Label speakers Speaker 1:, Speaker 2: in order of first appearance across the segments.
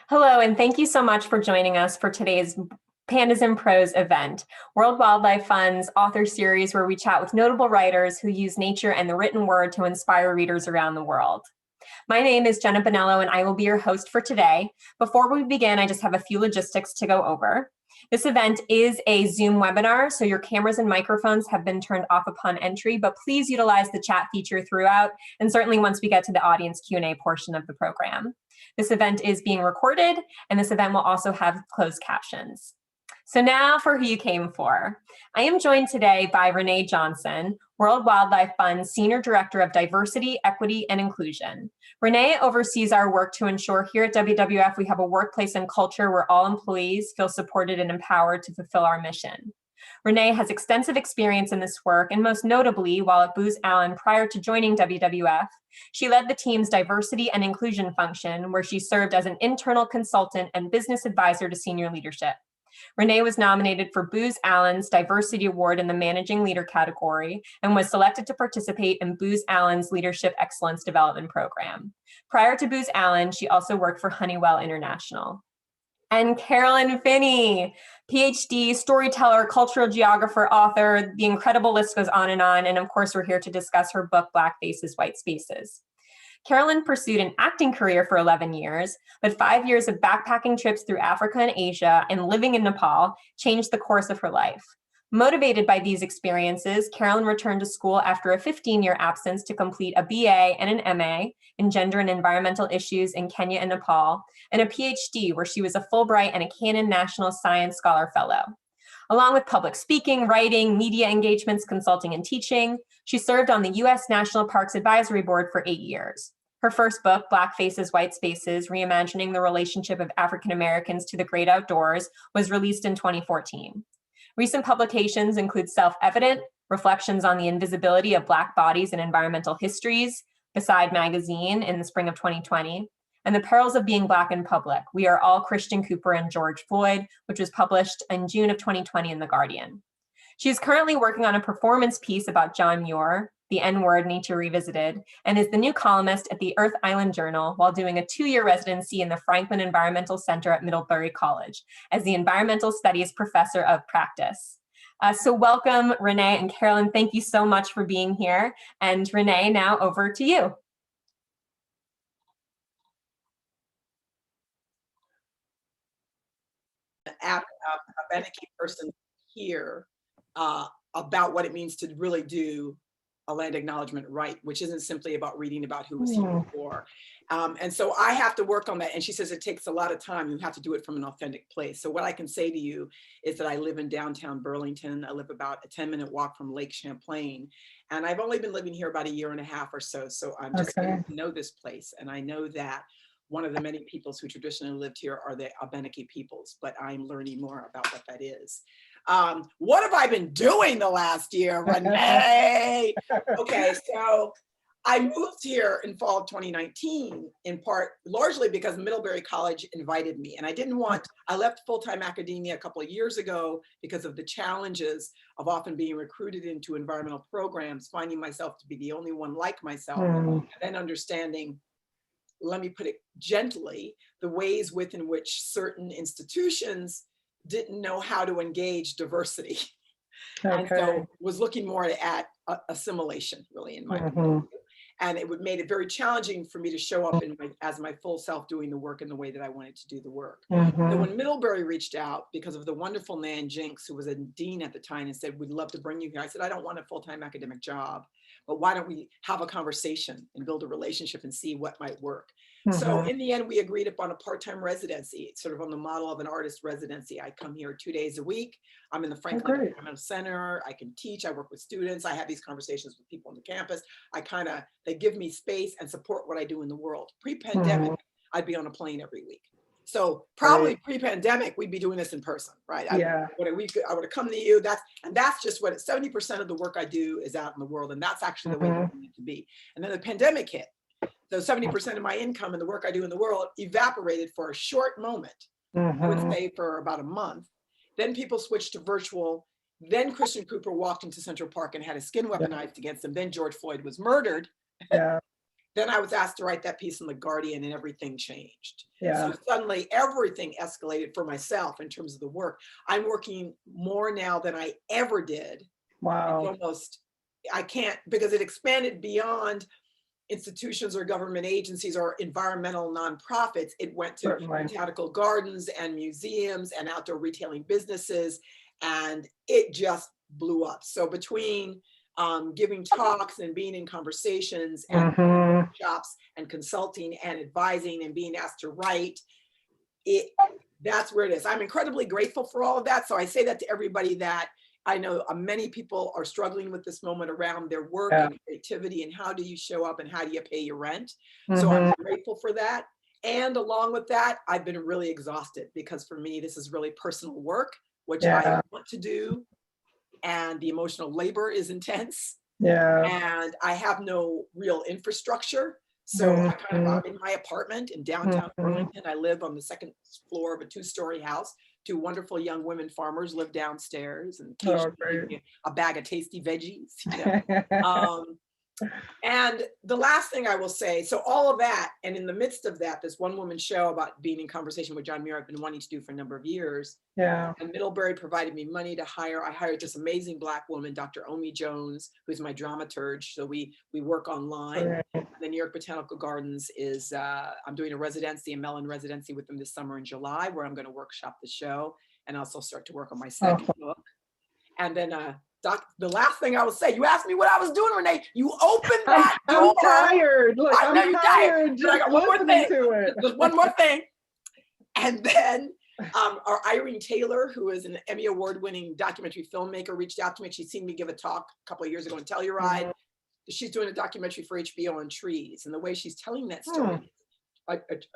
Speaker 1: Hello, and thank you so much for joining us for today's Pandas and Prose event, World Wildlife Fund's author series where we chat with notable writers who use nature and the written word to inspire readers around the world. My name is Jenna Bonello, and I will be your host for today. Before we begin, I just have a few logistics to go over. This event is a Zoom webinar, so your cameras and microphones have been turned off upon entry, but please utilize the chat feature throughout, and certainly once we get to the audience Q&A portion of the program. This event is being recorded, and this event will also have closed captions. So now for who you came for. I am joined today by Renee Johnson, World Wildlife Fund's Senior Director of Diversity, Equity, and Inclusion. Renee oversees our work to ensure here at WWF we have a workplace and culture where all employees feel supported and empowered to fulfill our mission. Renee has extensive experience in this work, and most notably, while at Booz Allen prior to joining WWF, she led the team's diversity and inclusion function, where she served as an internal consultant and business advisor to senior leadership. Renee was nominated for Booz Allen's Diversity Award in the Managing Leader category and was selected to participate in Booz Allen's Leadership Excellence Development Program. Prior to Booz Allen, she also worked for Honeywell International. And Carolyn Finney, Ph.D., storyteller, cultural geographer, author, the incredible list goes on, and of course we're here to discuss her book, Black Faces, White Spaces. Carolyn pursued an acting career for 11 years, but 5 years of backpacking trips through Africa and Asia and living in Nepal changed the course of her life. Motivated by these experiences, Carolyn returned to school after a 15-year absence to complete a BA and an MA in gender and environmental issues in Kenya and Nepal, and a PhD where she was a Fulbright and a Canon National Science Scholar Fellow. Along with public speaking, writing, media engagements, consulting, and teaching, she served on the U.S. National Parks Advisory Board for 8 years. Her first book, Black Faces, White Spaces, Reimagining the Relationship of African Americans to the Great Outdoors, was released in 2014. Recent publications include Self-Evident, Reflections on the Invisibility of Black Bodies in Environmental Histories, Beside Magazine in the spring of 2020, and The Perils of Being Black in Public, We Are All Christian Cooper and George Floyd, which was published in June of 2020 in The Guardian. She is currently working on a performance piece about John Muir, The N-Word, Nature Revisited, and is the new columnist at the Earth Island Journal while doing a 2-year residency in the Franklin Environmental Center at Middlebury College as the Environmental Studies Professor of Practice. So welcome, Renee and Carolyn. Thank you so much for being here. And Renee, now over to you.
Speaker 2: A Beneke person here about what it means to really do a land acknowledgement right, which isn't simply about reading about who was here before. And so I have to work on that. And she says it takes a lot of time. You have to do it from an authentic place. So what I can say to you is that I live in downtown Burlington. I live about a 10-minute walk from Lake Champlain. And I've only been living here about 1.5 years or so. So I'm just getting to know this place. And I know that one of the many peoples who traditionally lived here are the Abenaki peoples, but I'm learning more about what that is. What have I been doing the last year, Renee? Okay, so I moved here in fall of 2019, in part, largely because Middlebury College invited me. And I left full-time academia a couple of years ago because of the challenges of often being recruited into environmental programs, finding myself to be the only one like myself, and then understanding, let me put it gently, the ways within which certain institutions didn't know how to engage diversity. And so was looking more at assimilation, really, in my view. And it made it very challenging for me to show up as my full self doing the work in the way that I wanted to do the work. So when Middlebury reached out, because of the wonderful Nan Jinks, who was a dean at the time, and said, we'd love to bring you here. I said, I don't want a full-time academic job, but why don't we have a conversation and build a relationship and see what might work? So in the end, we agreed upon a part-time residency, sort of on the model of an artist residency. I come here 2 days a week. I'm in the Franklin Environmental Center. I can teach, I work with students. I have these conversations with people on the campus. They give me space and support what I do in the world. Pre-pandemic, I'd be on a plane every week. So probably pre-pandemic, we'd be doing this in person, right? I would have come to you. That's just what 70% of the work I do is out in the world. And that's actually the way we need to be. And then the pandemic hit. So 70% of my income and the work I do in the world evaporated for a short moment. I would say for about a month. Then people switched to virtual. Then Christian Cooper walked into Central Park and had his skin weaponized against him. Then George Floyd was murdered. then I was asked to write that piece in The Guardian, and everything changed.
Speaker 3: Yeah.
Speaker 2: So suddenly everything escalated for myself in terms of the work. I'm working more now than I ever did.
Speaker 3: Wow.
Speaker 2: It's almost, I can't, because it expanded beyond institutions or government agencies or environmental nonprofits. It went to botanical gardens and museums and outdoor retailing businesses, and it just blew up. So between giving talks and being in conversations and workshops and consulting and advising and being asked to write, that's where it is. I'm incredibly grateful for all of that. So I say that to everybody that I know many people are struggling with this moment around their work and creativity, and how do you show up and how do you pay your rent? So I'm grateful for that. And along with that, I've been really exhausted, because for me, this is really personal work, which I want to do. And the emotional labor is intense. And I have no real infrastructure. So I'm in my apartment in downtown Burlington. I live on the second floor of a 2-story house. 2 wonderful young women farmers live downstairs, and occasionally a bag of tasty veggies. You know? And the last thing I will say, so all of that, and in the midst of that, this one woman show about being in conversation with John Muir, I've been wanting to do for a number of years. And Middlebury provided me money to hire. I hired this amazing Black woman, Dr. Omi Jones, who's my dramaturge. So we work online. The New York Botanical Gardens is, I'm doing a residency, a Mellon residency with them this summer in July, where I'm going to workshop the show and also start to work on my second book. And then the last thing I will say, you asked me what I was doing, Renee. You opened that door.
Speaker 3: I'm tired. Look,
Speaker 2: I know
Speaker 3: I'm
Speaker 2: you're
Speaker 3: tired.
Speaker 2: But I got one more thing.
Speaker 3: To
Speaker 2: Just one more thing. And then our Irene Taylor, who is an Emmy Award-winning documentary filmmaker, reached out to me. She'd seen me give a talk a couple of years ago in Telluride. She's doing a documentary for HBO on trees. And the way she's telling that story,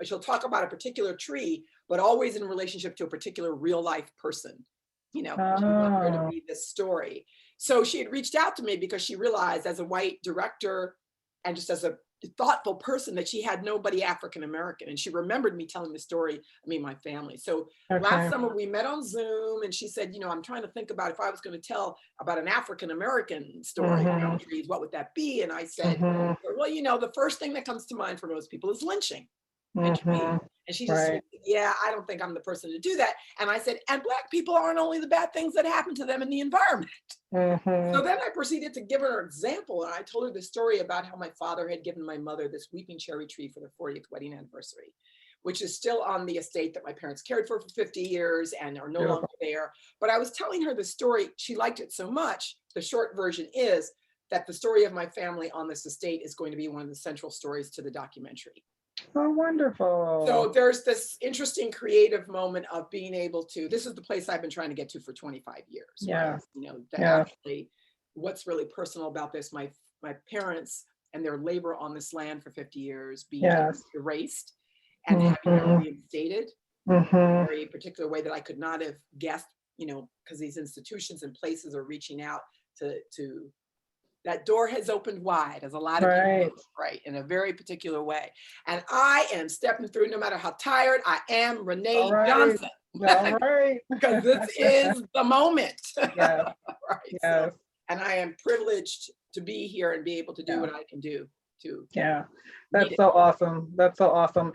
Speaker 2: she'll talk about a particular tree, but always in relationship to a particular real-life person. You know, she wanted her to read this story. So she had reached out to me because she realized, as a white director and just as a thoughtful person, that she had nobody African-American. And she remembered me telling the story, my family. So last summer we met on Zoom, and she said, you know, I'm trying to think about if I was going to tell about an African-American story around trees, what would that be? And I said, well, you know, the first thing that comes to mind for most people is lynching. And she just said, yeah, I don't think I'm the person to do that. And I said, and Black people aren't only the bad things that happen to them in the environment. So then I proceeded to give her an example. And I told her the story about how my father had given my mother this weeping cherry tree for their 40th wedding anniversary, which is still on the estate that my parents cared for 50 years and are no longer there. But I was telling her the story. She liked it so much. The short version is that the story of my family on this estate is going to be one of the central stories to the documentary.
Speaker 3: Oh, wonderful.
Speaker 2: So there's this interesting creative moment of being able to, this is the place I've been trying to get to for 25 years. Right? You know, actually, what's really personal about this, my parents and their labor on this land for 50 years being erased and having them reinstated in a very particular way that I could not have guessed, you know, because these institutions and places are reaching out to that door has opened wide, as a lot of people, in a very particular way. And I am stepping through, no matter how tired I am, Renee Johnson. Because this is the moment. So, and I am privileged to be here and be able to do what I can do.
Speaker 3: That's so awesome. That's so awesome.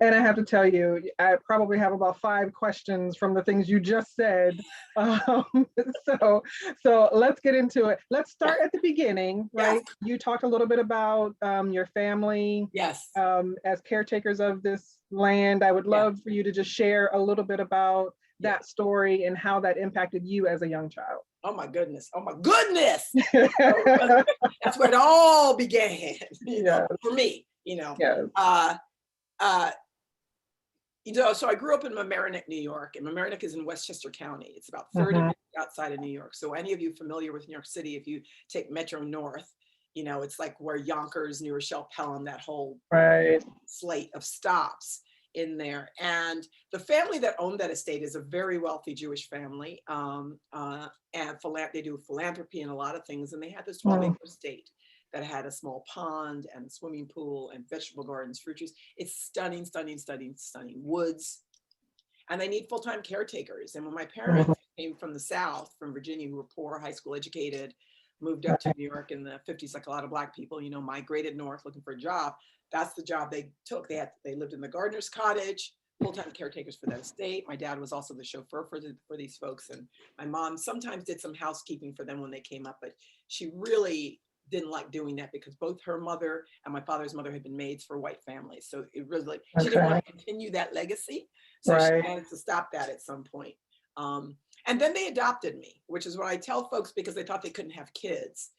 Speaker 3: And I have to tell you, I probably have about 5 questions from the things you just said. So let's get into it. Let's start at the beginning, right? You talked a little bit about your family as caretakers of this land. I would love for you to just share a little bit about that story and how that impacted you as a young child.
Speaker 2: Oh my goodness. Oh my goodness. That's where it all began, you know, for me, you know. You know, so I grew up in Mamaroneck, New York, and Mamaroneck is in Westchester County. It's about 30 minutes outside of New York. So any of you familiar with New York City, if you take Metro North, you know, it's like where Yonkers, New Rochelle, Pelham, that whole slate of stops in there. And the family that owned that estate is a very wealthy Jewish family, and they do philanthropy and a lot of things. And they had this 12-acre estate that had a small pond and a swimming pool and vegetable gardens, fruit trees. It's stunning, stunning, stunning, stunning woods. And they need full-time caretakers. And when my parents came from the South, from Virginia, who were poor, high school educated, moved up to New York in the 50s, like a lot of Black people, you know, migrated north looking for a job. That's the job they took. They lived in the gardener's cottage, full-time caretakers for that estate. My dad was also the chauffeur for these folks. And my mom sometimes did some housekeeping for them when they came up, but she really didn't like doing that because both her mother and my father's mother had been maids for white families. So it was like, she didn't want to continue that legacy. So she had to stop that at some point. And then they adopted me, which is what I tell folks because they thought they couldn't have kids.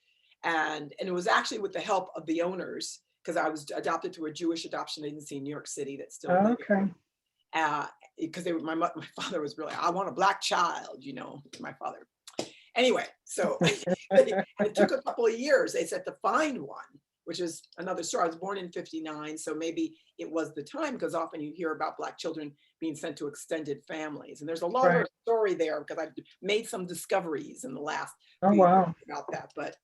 Speaker 2: And it was actually with the help of the owners, because I was adopted through a Jewish adoption agency in New York City that's still because my father was really, I want a Black child, you know, my father. Anyway, so it took a couple of years, they said, to find one, which is another story. I was born in 59, so maybe it was the time, because often you hear about Black children being sent to extended families. And there's a longer story there because I've made some discoveries in the last few years about that. But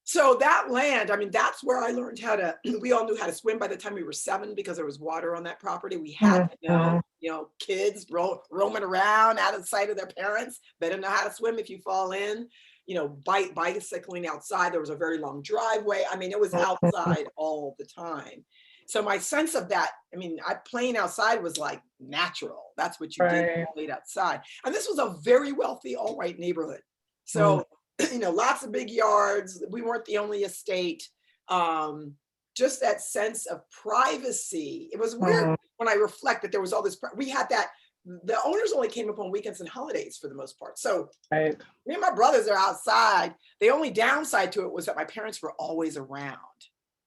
Speaker 2: so that land, I mean, that's where I learned how to, we all knew how to swim by the time we were 7 because there was water on that property. We had to know, you know, kids roaming around out of sight of their parents, better know how to swim if you fall in, you know, bicycling outside. There was a very long driveway. I mean, it was outside all the time. So my sense of that, I mean, playing outside was like natural. That's what you did, you played outside. And this was a very wealthy, all white neighborhood. So, you know, lots of big yards. We weren't the only estate. Just that sense of privacy. It was weird when I reflect that there was all this, we had that, the owners only came up on weekends and holidays for the most part. So me and my brothers are outside. The only downside to it was that my parents were always around.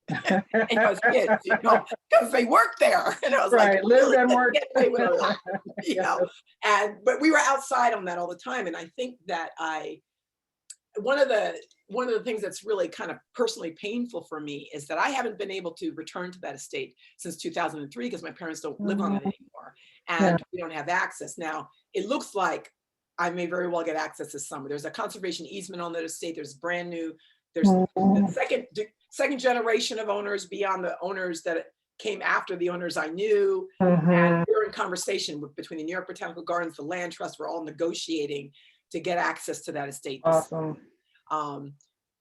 Speaker 2: And I was kids, you know, because they worked there. And I was like,
Speaker 3: lived and worked.
Speaker 2: You know, but we were outside on that all the time. And I think that one of the things that's really kind of personally painful for me is that I haven't been able to return to that estate since 2003 because my parents don't live on it anymore and we don't have access. Now, it looks like I may very well get access this summer. There's a conservation easement on that estate. There's brand new, there's the second generation of owners beyond the owners that came after the owners I knew. And we were in conversation between the New York Botanical Gardens, the Land Trust, we're all negotiating to get access to that estate.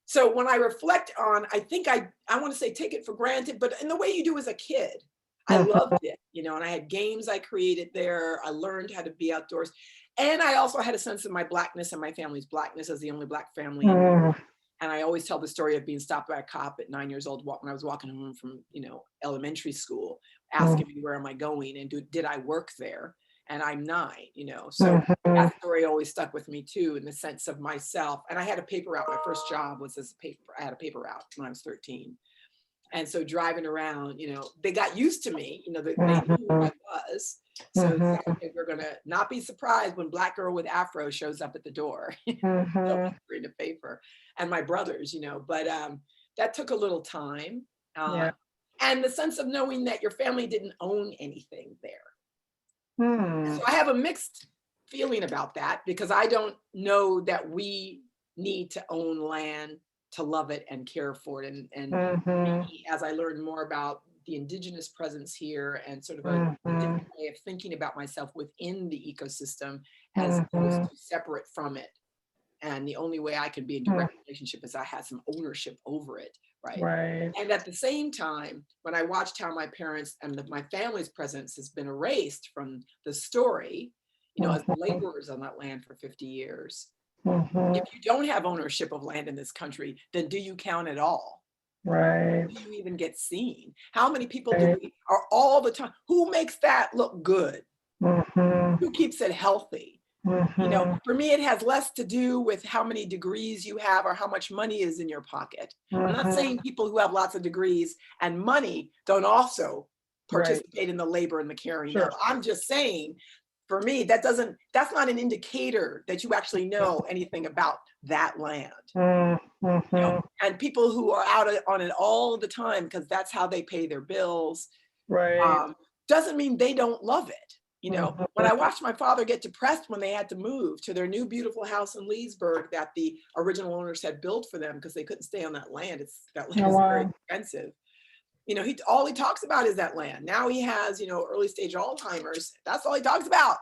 Speaker 2: So when I reflect on, I think I want to say take it for granted, but in the way you do as a kid, I loved it, you know, and I had games I created there. I learned how to be outdoors. And I also had a sense of my Blackness and my family's Blackness as the only Black family. And I always tell the story of being stopped by a cop at 9 years old when I was walking home from, you know, elementary school, asking me where am I going and did I work there? And I'm 9, you know, so that story always stuck with me too, in the sense of myself. And I had a paper route. My first job was as a paper. I had a paper route when I was 13. And so driving around, you know, they got used to me, you know, they knew who I was. So we're going to not be surprised when Black girl with Afro shows up at the door, in the paper, and my brothers, you know, but that took a little time. And the sense of knowing that your family didn't own anything there. So I have a mixed feeling about that because I don't know that we need to own land to love it and care for it. And as I learned more about the indigenous presence here and sort of a different way of thinking about myself within the ecosystem as opposed to separate from it. And the only way I can be in direct relationship is I had some ownership over it. Right. And at the same time, when I watched how my parents and my family's presence has been erased from the story, you know, as laborers on that land for 50 years, if you don't have ownership of land in this country, then do you count at all? Do you even get seen? How many people are all the time? Who makes that look good? Who keeps it healthy? You know, for me, it has less to do with how many degrees you have or how much money is in your pocket. I'm not saying people who have lots of degrees and money don't also participate in the labor and the caring. I'm just saying, for me, that's not an indicator that you actually know anything about that land. You know? And people who are out on it all the time because that's how they pay their bills, doesn't mean they don't love it. You know, when I watched my father get depressed when they had to move to their new beautiful house in Leesburg that the original owners had built for them because they couldn't stay on that land. That land is very expensive. You know, all he talks about is that land. Now he has, you know, early stage Alzheimer's. That's all he talks about.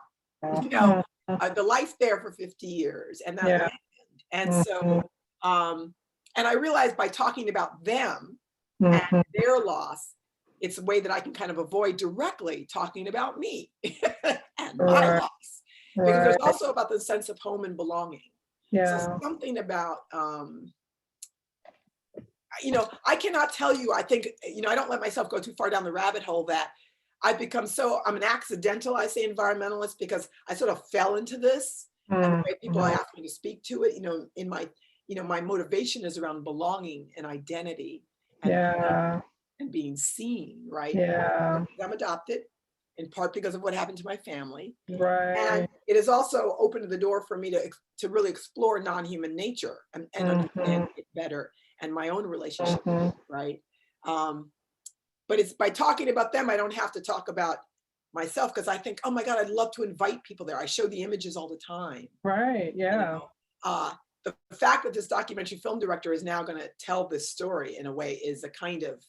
Speaker 2: You know, the life there for 50 years and that land. And so And I realized by talking about them and their loss, it's a way that I can kind of avoid directly talking about me and my loss. Because there's also about the sense of home and belonging. So something about, you know, I cannot tell you, I think, you know, I don't let myself go too far down the rabbit hole that I've become I'm an accidental, I say, environmentalist, because I sort of fell into this. And the way people ask me to speak to it, you know, in my, you know, my motivation is around belonging and identity and being seen, right? I'm adopted, in part because of what happened to my family. And it has also opened the door for me to really explore non-human nature and understand it better and my own relationship, right? But it's by talking about them, I don't have to talk about myself, because I think, oh my God, I'd love to invite people there. I show the images all the time. You know? The fact that this documentary film director is now going to tell this story in a way is a kind of,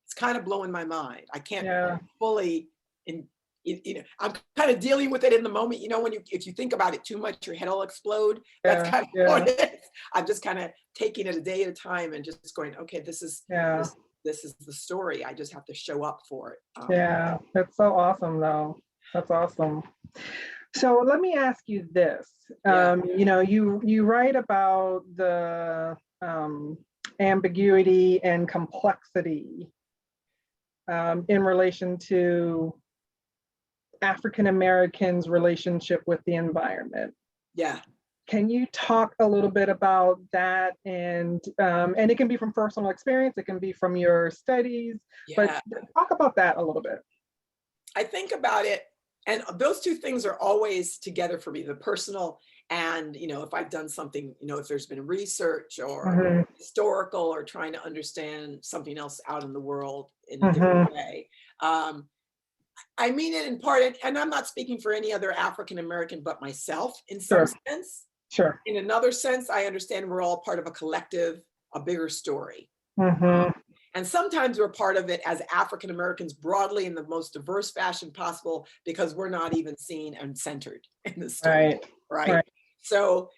Speaker 2: it's kind of blowing my mind. I can't fully, you know, I'm kind of dealing with it in the moment. You know, if you think about it too much, your head will explode. That's kind of what it is. I'm just kind of taking it a day at a time and just going, okay, this is the story. I just have to show up for it.
Speaker 3: That's so awesome, though. That's awesome. So let me ask you this. You know, you write about the ambiguity and complexity in relation to African Americans' relationship with the environment. Can you talk a little bit about that? And it can be from personal experience, it can be from your studies, but talk about that a little bit.
Speaker 2: I think about it, and those two things are always together for me, the personal and, you know, if I've done something, you know, if there's been research or historical or trying to understand something else out in the world in a different way. I mean it in part, and I'm not speaking for any other African American but myself in some sense. In another sense, I understand we're all part of a collective, a bigger story. And sometimes we're part of it as African Americans broadly in the most diverse fashion possible, because we're not even seen and centered in the story, right? So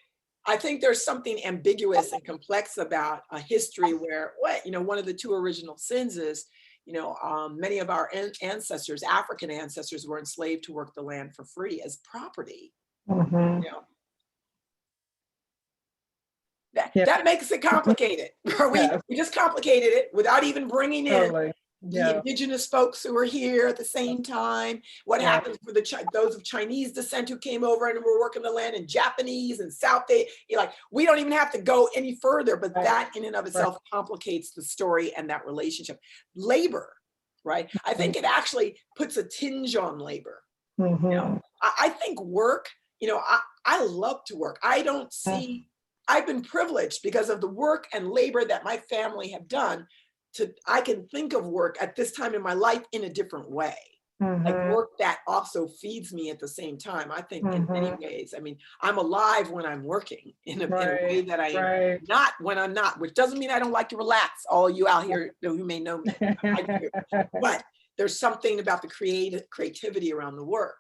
Speaker 2: I think there's something ambiguous and complex about a history where, you know, one of the two original sins is, you know, many of our ancestors, African ancestors, were enslaved to work the land for free as property. You know, that makes it complicated. We just complicated it without even bringing in the indigenous folks who were here at the same time. What happens for those of Chinese descent who came over and were working the land, and Japanese and South Asia? You're like, we don't even have to go any further, but that in and of itself complicates the story and that relationship. Labor, right? I think it actually puts a tinge on labor. You know, I think work, you know, I love to work. I don't see, I've been privileged because of the work and labor that my family have done. I can think of work at this time in my life in a different way. Like work that also feeds me at the same time. I think in many ways, I mean, I'm alive when I'm working in a way that I am not when I'm not, which doesn't mean I don't like to relax. All you out here who may know me, I do. But there's something about the creativity around the work.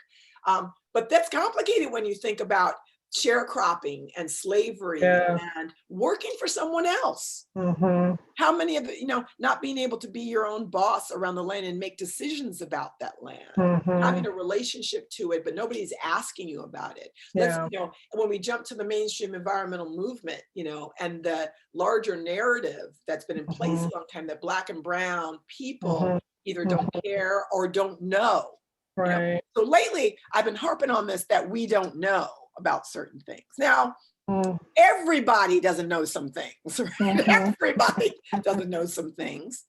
Speaker 2: But that's complicated when you think about sharecropping and slavery and working for someone else. How many of it, you know, not being able to be your own boss around the land and make decisions about that land, having a relationship to it, but nobody's asking you about it. You know, when we jump to the mainstream environmental movement, you know, and the larger narrative that's been in place a long time, that Black and brown people either don't care or don't know. You know? So lately, I've been harping on this, that we don't know about certain things. Now, everybody doesn't know some things, right? Everybody doesn't know some things.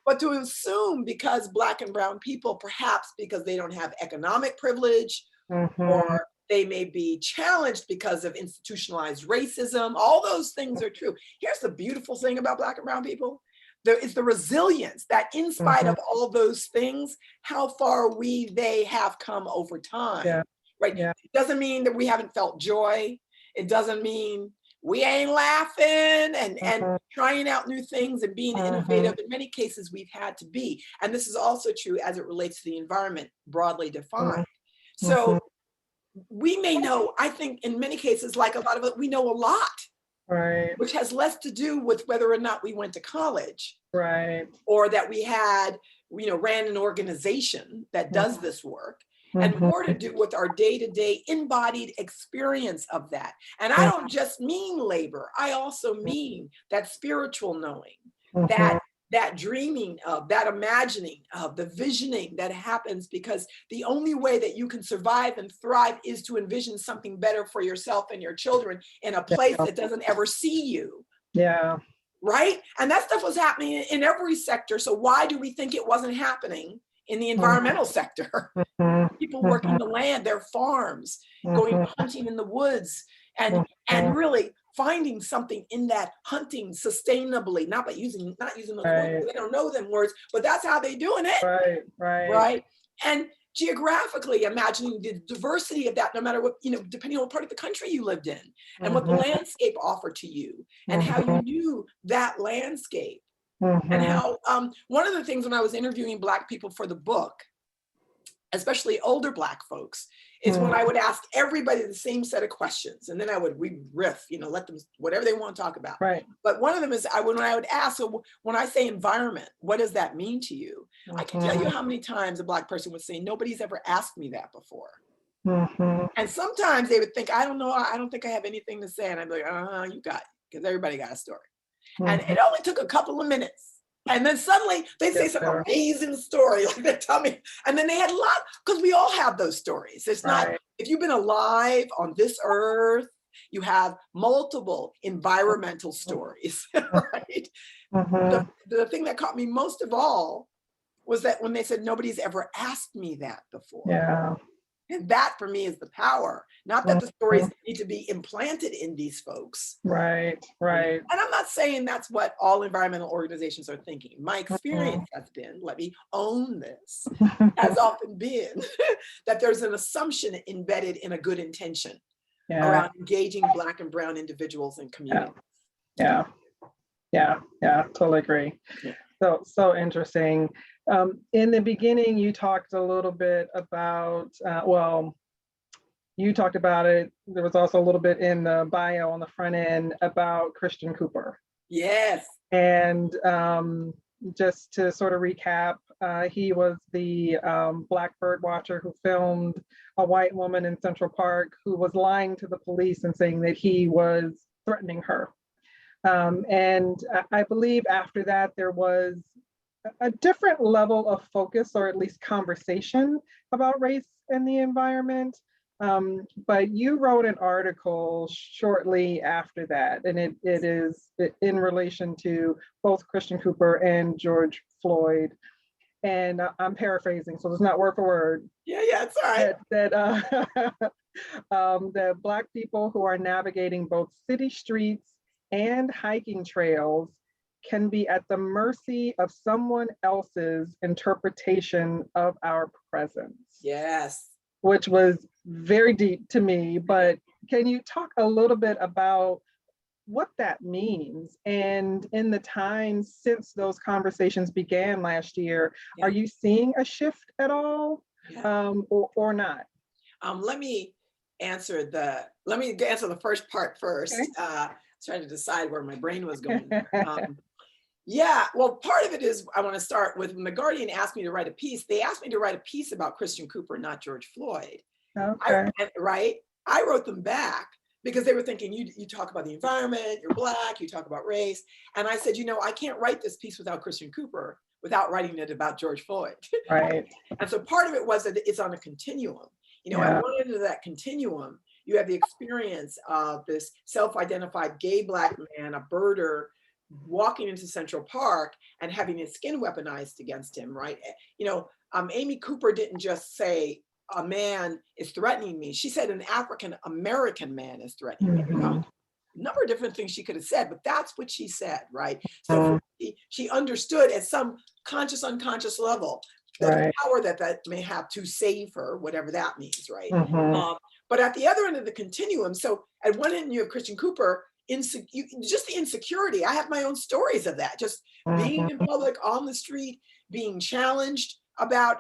Speaker 2: But to assume because Black and brown people, perhaps because they don't have economic privilege, or they may be challenged because of institutionalized racism, all those things are true. Here's the beautiful thing about Black and brown people. There is the resilience that in spite of all those things, how far they have come over time. Right? It doesn't mean that we haven't felt joy. It doesn't mean we ain't laughing and trying out new things and being innovative. In many cases, we've had to be. And this is also true as it relates to the environment, broadly defined. So we may know, I think in many cases, like a lot of it, we know a lot,
Speaker 3: right,
Speaker 2: which has less to do with whether or not we went to college,
Speaker 3: right,
Speaker 2: or that we had, ran an organization that does this work, and more to do with our day-to-day embodied experience of that. And I don't just mean labor, I also mean that spiritual knowing, that dreaming of, that imagining of, the visioning that happens, because the only way that you can survive and thrive is to envision something better for yourself and your children in a place that doesn't ever see you.
Speaker 3: Yeah.
Speaker 2: Right? And that stuff was happening in every sector. So why do we think it wasn't happening in the environmental sector? People working the land, their farms, going hunting in the woods, and really finding something in that hunting sustainably, not using those words, they don't know them words, but that's how they're doing it. Right. And geographically imagining the diversity of that, no matter what, depending on what part of the country you lived in, and what the landscape offered to you, and how you knew that landscape. And how, one of the things when I was interviewing Black people for the book, especially older Black folks, is when I would ask everybody the same set of questions, and then I would riff, let them, whatever they want to talk about.
Speaker 3: Right.
Speaker 2: But one of them is, when I would ask, so when I say environment, what does that mean to you? I can tell you how many times a Black person would say, nobody's ever asked me that before. And sometimes they would think, I don't know, I don't think I have anything to say. And I'd be like, you got it, because everybody got a story. And it only took a couple of minutes. And then suddenly they say some amazing story, like they tell me. And then they had a lot, because we all have those stories. It's not, if you've been alive on this earth, you have multiple environmental stories, right? The thing that caught me most of all was that when they said, nobody's ever asked me that before.
Speaker 3: Yeah.
Speaker 2: And that for me is the power, not that the stories need to be implanted in these folks.
Speaker 3: Right.
Speaker 2: And I'm not saying that's what all environmental organizations are thinking. My experience has been, let me own this, has often been that there's an assumption embedded in a good intention around engaging Black and Brown individuals and communities.
Speaker 3: Yeah, totally agree. So interesting. In the beginning, you talked a little bit about, you talked about it. There was also a little bit in the bio on the front end about Christian Cooper.
Speaker 2: Yes.
Speaker 3: And just to sort of recap, he was the Black bird watcher who filmed a white woman in Central Park who was lying to the police and saying that he was threatening her. And I believe after that, there was a different level of focus, or at least conversation, about race and the environment. But you wrote an article shortly after that, and it is in relation to both Christian Cooper and George Floyd. And I'm paraphrasing, so it's not word for word.
Speaker 2: Yeah, it's all right.
Speaker 3: That Black people who are navigating both city streets and hiking trails can be at the mercy of someone else's interpretation of our presence.
Speaker 2: Yes.
Speaker 3: Which was very deep to me, but can you talk a little bit about what that means? And in the time since those conversations began last year, are you seeing a shift at all, or not?
Speaker 2: Let me answer the first part first. Okay. Trying to decide where my brain was going. Well, part of it is, I want to start with when The Guardian asked me to write a piece, they asked me to write a piece about Christian Cooper, not George Floyd.
Speaker 3: Okay.
Speaker 2: I wrote them back because they were thinking, you talk about the environment, you're Black, you talk about race. And I said, I can't write this piece without Christian Cooper, without writing it about George Floyd.
Speaker 3: Right.
Speaker 2: And so part of it was that it's on a continuum. At one end of that continuum, you have the experience of this self-identified gay Black man, a birder, walking into Central Park and having his skin weaponized against him, right? Amy Cooper didn't just say, a man is threatening me. She said an African-American man is threatening me. A number of different things she could have said, but that's what she said, right? So she understood at some conscious, unconscious level, the power that may have to save her, whatever that means, right? But at the other end of the continuum, so at one end you have Christian Cooper, just the insecurity. I have my own stories of that, just being in public, on the street, being challenged about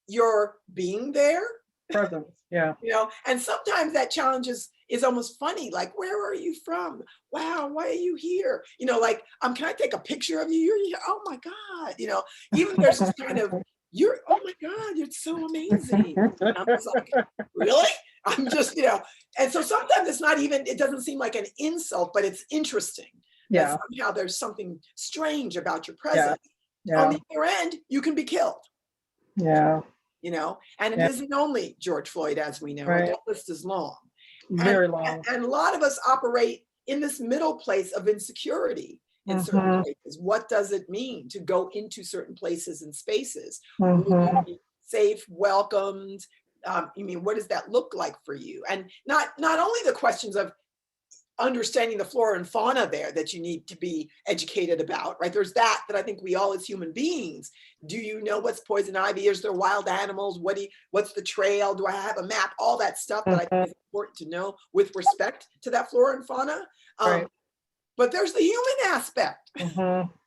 Speaker 2: your being there,
Speaker 3: Presence, yeah.
Speaker 2: You know, and sometimes that challenge is almost funny. Like, where are you from? Wow, why are you here? You know, like, can I take a picture of you? You're here. Oh my God. You know, even there's this kind of, oh my God, you're so amazing. And I'm just like, really? I'm just, you know, and so sometimes it's not even, it doesn't seem like an insult, but it's interesting.
Speaker 3: Yeah.
Speaker 2: That somehow there's something strange about your presence.
Speaker 3: Yeah.
Speaker 2: On the other end, you can be killed.
Speaker 3: Yeah.
Speaker 2: You know, and it isn't only George Floyd, as we know,
Speaker 3: Right.
Speaker 2: that list is long.
Speaker 3: Very long.
Speaker 2: And a lot of us operate in this middle place of insecurity in certain places. What does it mean to go into certain places and spaces? Will you be safe, welcomed? You mean, what does that look like for you? And not only the questions of understanding the flora and fauna there that you need to be educated about, right? There's that I think we all as human beings, do you know what's poison ivy? Is there wild animals? What's the trail? Do I have a map? All that stuff that I think is important to know with respect to that flora and fauna.
Speaker 3: Right.
Speaker 2: But there's the human aspect,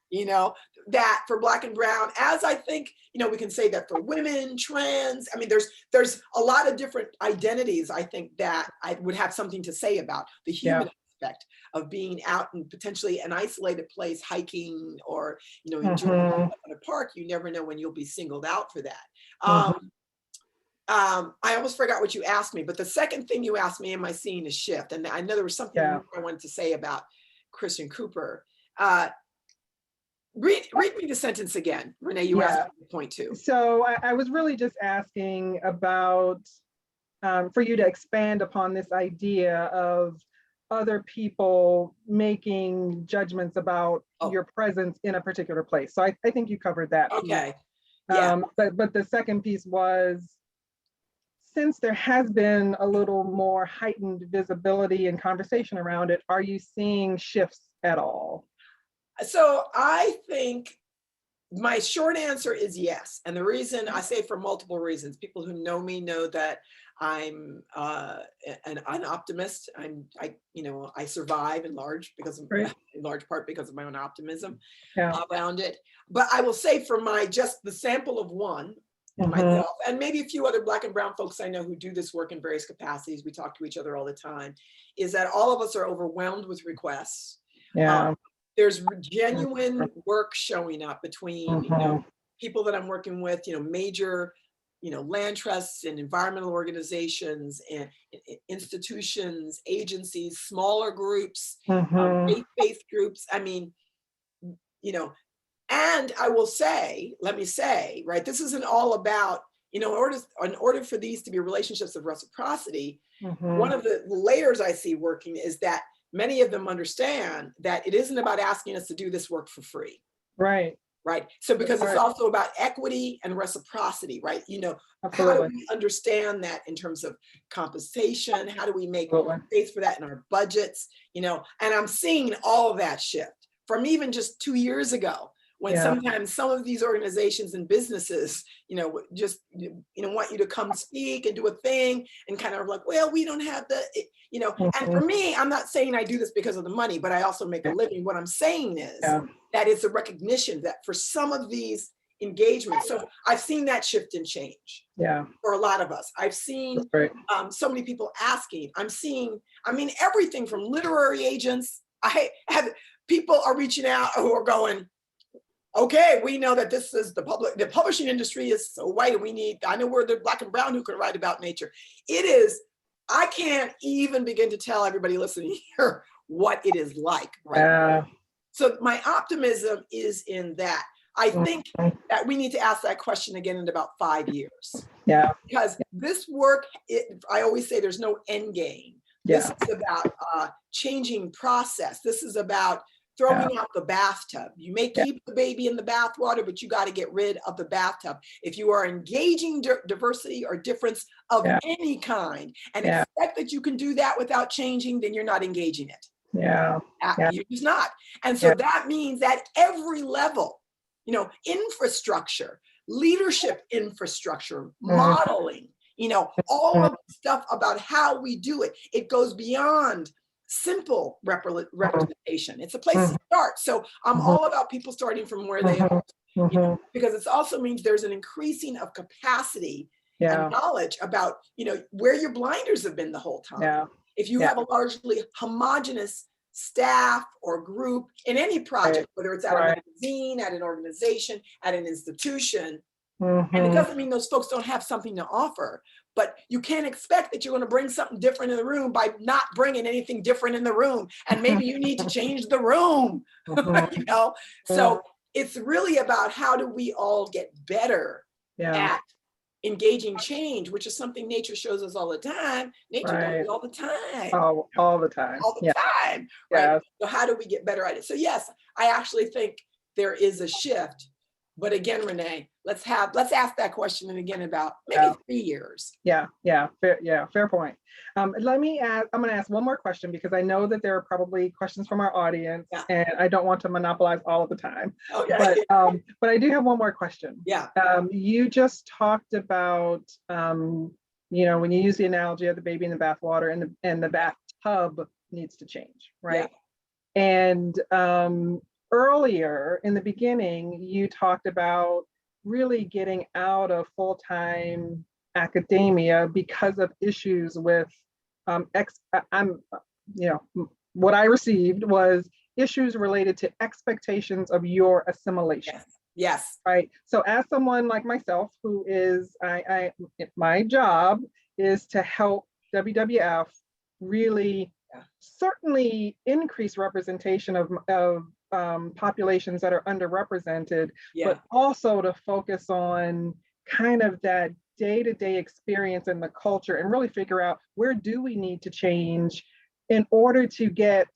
Speaker 2: you know, that for Black and Brown, as I think, you know, we can say that for women, trans, I mean, there's a lot of different identities, I think, that I would have something to say about the human aspect of being out in potentially an isolated place, hiking, or, you know, enjoying in a park. You never know when you'll be singled out for that. I almost forgot what you asked me, but the second thing you asked me, am I seeing a shift? And I know there was something I wanted to say about Christian Cooper. Read me the sentence again, Renee. You asked me to point to.
Speaker 3: So I was really just asking about for you to expand upon this idea of other people making judgments about your presence in a particular place. So I think you covered that.
Speaker 2: Okay.
Speaker 3: But the second piece was, since there has been a little more heightened visibility and conversation around it, are you seeing shifts at all?
Speaker 2: So I think my short answer is yes. And the reason I say, for multiple reasons, people who know me know that I'm an optimist. I survive in large part because of my own optimism around it. But I will say, for just the sample of one, myself, and maybe a few other Black and Brown folks I know who do this work in various capacities, we talk to each other all the time, is that all of us are overwhelmed with requests. There's genuine work showing up between people that I'm working with, major land trusts and environmental organizations and institutions, agencies, smaller groups, faith-based groups. I mean, and I will say, let me say, right, this isn't all about, in order for these to be relationships of reciprocity, one of the layers I see working is that many of them understand that it isn't about asking us to do this work for free.
Speaker 3: Right.
Speaker 2: Right. So because it's also about equity and reciprocity, right? How do we understand that in terms of compensation? How do we make space for that in our budgets? And I'm seeing all of that shift from even just 2 years ago, when sometimes some of these organizations and businesses, just, want you to come speak and do a thing and kind of like, well, we don't have the, and for me, I'm not saying I do this because of the money, but I also make a living. What I'm saying is that it's a recognition that for some of these engagements, so I've seen that shift and change for a lot of us. I've seen so many people asking, everything from literary agents. People are reaching out who are going, okay, we know that this is the publishing industry is so white, and I know we're the Black and Brown who can write about nature. It is, I can't even begin to tell everybody listening here what it is like right now. So my optimism is in that. I think that we need to ask that question again in about 5 years. Because this work, I always say there's no end game. This is about changing process. This is about throwing out the bathtub. You may keep the baby in the bathwater, but you got to get rid of the bathtub. If you are engaging diversity or difference of any kind and expect that you can do that without changing, then you're not engaging it. You're just not. And so that means that every level, infrastructure, leadership infrastructure, modeling, all of the stuff about how we do it, it goes beyond simple representation. It's a place to start. So I'm all about people starting from where they are, because it also means there's an increasing of capacity
Speaker 3: Yeah.
Speaker 2: and knowledge about, where your blinders have been the whole time.
Speaker 3: Yeah.
Speaker 2: If you have a largely homogenous staff or group in any project, whether it's at a magazine, at an organization, at an institution, and it doesn't mean those folks don't have something to offer, but you can't expect that you're going to bring something different in the room by not bringing anything different in the room. And maybe you need to change the room, So it's really about how do we all get better at engaging change, which is something nature shows us all the time. Nature does it all the time.
Speaker 3: Oh, all the time.
Speaker 2: All the time. Right? So how do we get better at it? So yes, I actually think there is a shift. But again, Renee, let's ask that question and again about maybe 3 years.
Speaker 3: Fair point. I'm going to ask one more question because I know that there are probably questions from our audience and I don't want to monopolize all of the time. Okay. But I do have one more question.
Speaker 2: Yeah.
Speaker 3: You just talked about, when you use the analogy of the baby in the bathwater and the bathtub needs to change, right? Yeah. And earlier in the beginning, you talked about really getting out of full-time academia because of issues with what I received was issues related to expectations of your assimilation.
Speaker 2: Yes.
Speaker 3: Right. So as someone like myself, who is, my job is to help WWF really certainly increase representation of populations that are underrepresented, but also to focus on kind of that day-to-day experience in the culture and really figure out where do we need to change in order to get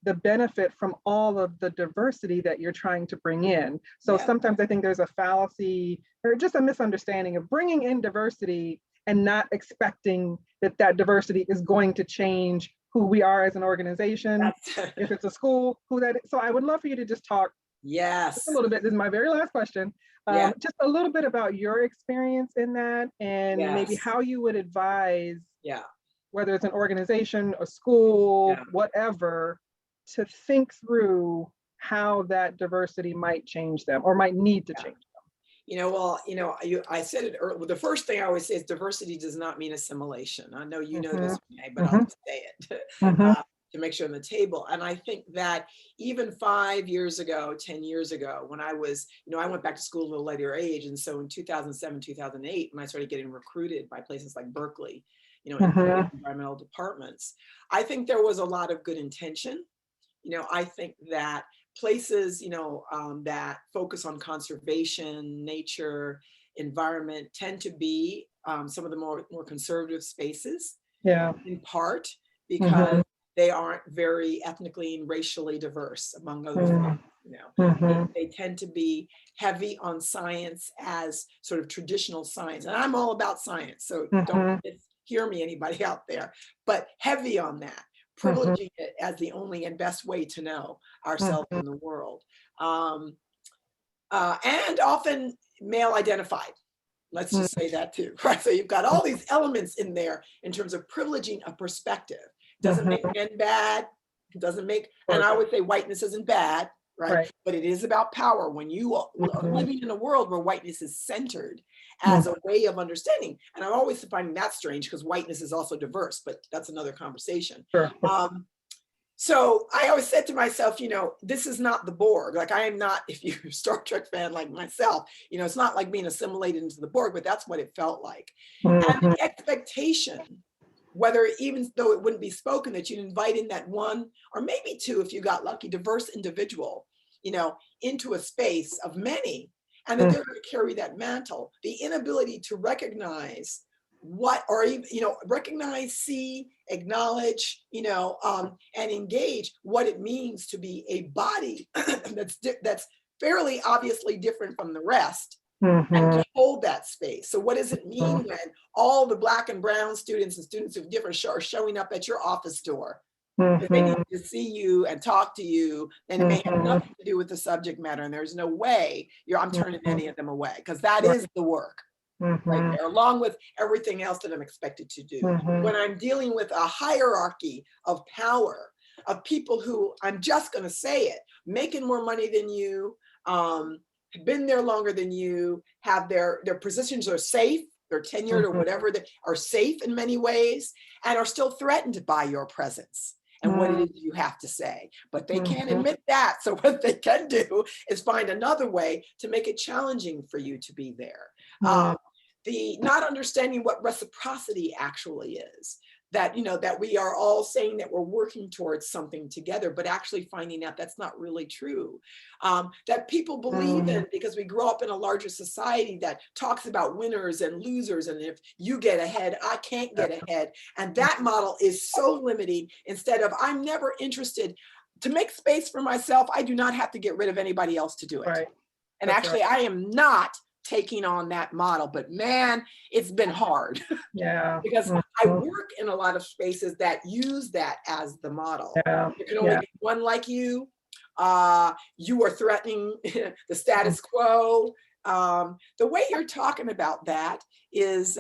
Speaker 3: the benefit from all of the diversity that you're trying to bring in. So sometimes I think there's a fallacy or just a misunderstanding of bringing in diversity and not expecting that diversity is going to change who we are as an organization, if it's a school, so I would love for you to just talk just a little bit. This is my very last question. Just a little bit about your experience in that and maybe how you would advise, whether it's an organization, a school, whatever, to think through how that diversity might change them or might need to change them.
Speaker 2: I said it earlier. The first thing I always say is diversity does not mean assimilation. I know you know this, Renee, but I'll just say it to make sure on the table. And I think that even 5 years ago, 10 years ago, when I was, I went back to school at a later age. And so in 2007, 2008, when I started getting recruited by places like Berkeley, in environmental departments, I think there was a lot of good intention. I think that places, that focus on conservation, nature, environment tend to be some of the more conservative spaces. In part because they aren't very ethnically and racially diverse, among other things. They tend to be heavy on science as sort of traditional science, and I'm all about science, so don't hear me, anybody out there, but heavy on that. Privileging it as the only and best way to know ourselves in the world. And often male identified. Let's just say that too, right? So you've got all these elements in there in terms of privileging a perspective. Doesn't make men bad, doesn't make, and I would say whiteness isn't bad, right? But it is about power. When you are living in a world where whiteness is centered as a way of understanding, and I'm always finding that strange because whiteness is also diverse, but that's another conversation. So I always said to myself, this is not the Borg. Like I am not, if you're a Star Trek fan like myself, it's not like being assimilated into the Borg, but that's what it felt like. And the expectation, whether even though it wouldn't be spoken, that you'd invite in that one, or maybe two, if you got lucky, diverse individual, into a space of many, and that they're going to carry that mantle. The inability to recognize what, or even, recognize, see, acknowledge, and engage what it means to be a body that's fairly obviously different from the rest, and to hold that space. So what does it mean when all the Black and brown students and students of different are showing up at your office door? If they need to see you and talk to you, then it may have nothing to do with the subject matter, and there's no way I'm turning any of them away, because that is the work right there, along with everything else that I'm expected to do. When I'm dealing with a hierarchy of power, of people who, I'm just going to say it, making more money than you, been there longer than you, have their positions are safe, they're tenured or whatever, that are safe in many ways and are still threatened by your presence and what it is you have to say. But they can't admit that. So what they can do is find another way to make it challenging for you to be there. The not understanding what reciprocity actually is. That, you know, that we are all saying that we're working towards something together, but actually finding out that's not really true. That people believe in, because we grow up in a larger society that talks about winners and losers, and if you get ahead, I can't get ahead. And that model is so limiting. Instead of, I'm never interested to make space for myself, I do not have to get rid of anybody else to do it.
Speaker 3: Right.
Speaker 2: And
Speaker 3: That's
Speaker 2: actually, I am not taking on that model, but man, it's been hard.
Speaker 3: Yeah.
Speaker 2: Because I work in a lot of spaces that use that as the model.
Speaker 3: Yeah.
Speaker 2: There can only be one like you. You are threatening the status quo. The way you're talking about that is,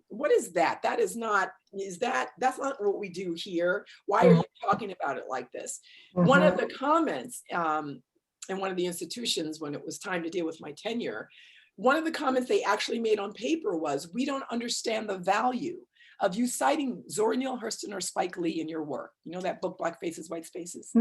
Speaker 2: what is that? That is not, that's not what we do here. Why are you talking about it like this? One of the comments in one of the institutions when it was time to deal with my tenure, one of the comments they actually made on paper was, we don't understand the value of you citing Zora Neale Hurston or Spike Lee in your work. You know that book, Black Faces, White Spaces?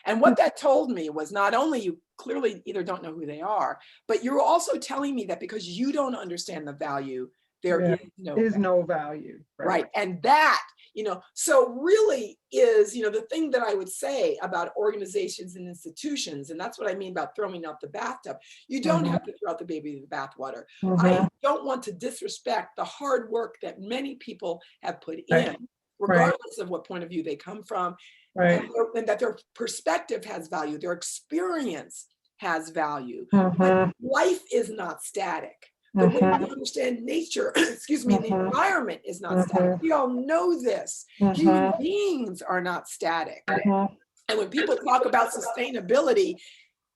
Speaker 2: And what that told me was, not only you clearly either don't know who they are, but you're also telling me that because you don't understand the value, there is no value. Right. And that, you know, so really is, you know, the thing that I would say about organizations and institutions, and that's what I mean about throwing out the bathtub. You don't have to throw out the baby with the bathwater. I don't want to disrespect the hard work that many people have put in, regardless of what point of view they come from, and that their perspective has value, their experience has value. But life is not static. The way we understand nature, excuse me, the environment is not static. We all know this. Human beings are not static. And when people talk about sustainability,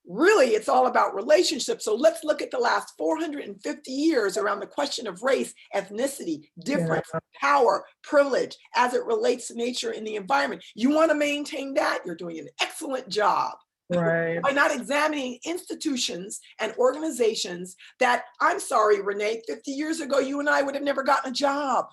Speaker 2: really it's all about relationships. So let's look at the last 450 years around the question of race, ethnicity, difference, power, privilege, as it relates to nature and the environment. You want to maintain that? You're doing an excellent job. By not examining institutions and organizations that, I'm sorry, Renee, 50 years ago, you and I would have never gotten a job.